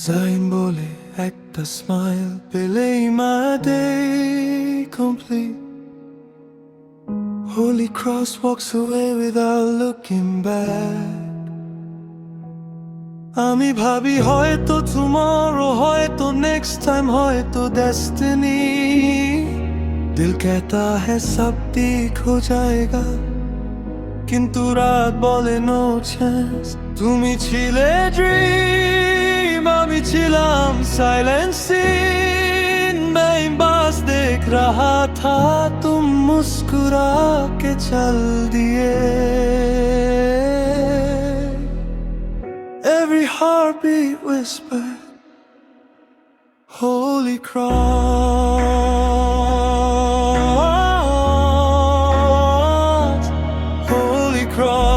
Zayn bole ekta smile পেলেই my day complete. Holy Cross walks away without looking back. আমি ভাবি হয়তো tomorrow, হয়তো next time, হয়তো destiny. दिल कहता है सब ठीक हो जाएगा, কিন্তু রাত বলে no chance. তুমি ছিলে dream, আমি ছিলাম silent scene. मैं बस देख रहा था, तुम मुस्कुरा के चल दिए. Every heartbeat whispered, Holy Cross, Holy Cross.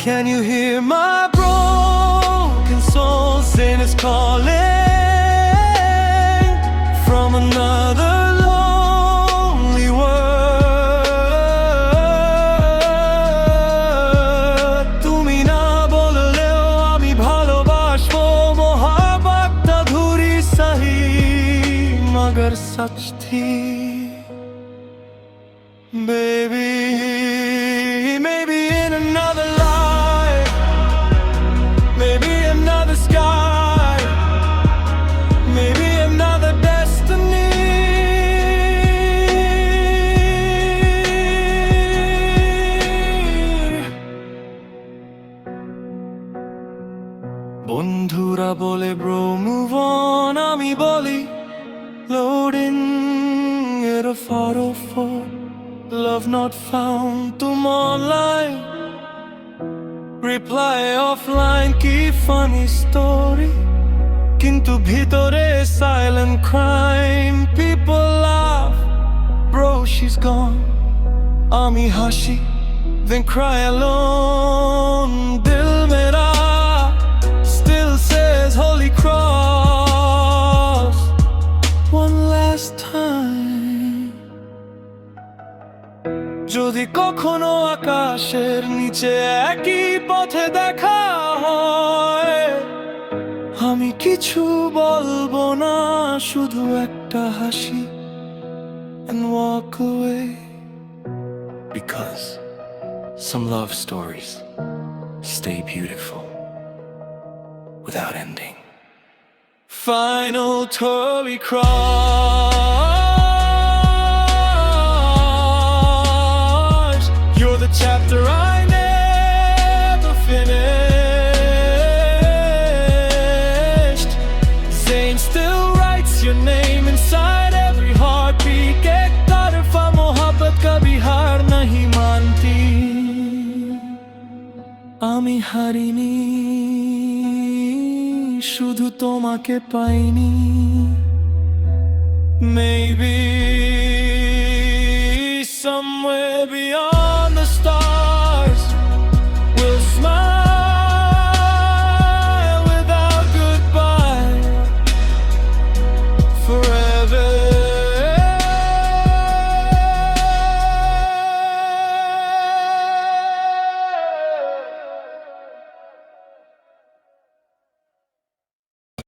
Can you hear my broken soul saying it's calling from another lonely world? তুমি না বললেও আমি ভালোবাসবো, मोहब्बत अधूरी सही मगर सच थी. Baby, maybe in another life, maybe another sky, maybe another destiny. বন্ধুরা বলে bro move on, আমি বলি loading at a 404. Love not found, तुम online, reply offline. की funny story, কিন্তু ভিতরে silent crime. People laugh, bro she's gone. আমি হাসি, then cry alone. दिल मेरा still says Holy Cross one last time. যদি কখনো আকাশের নিচে একই পথে দেখা হয়, আমি কিছু বলবো না, শুধু একটা হাসি and walk away. Because some love stories stay beautiful without ending. Final Holy Cross, you're the chapter I never finished. Zayn still writes your name inside every heartbeat. एक तरफा मोहब्बत कभी हार नहीं मानती. আমি হারিনি, শুধু তোমাকে পাইনি. Maybe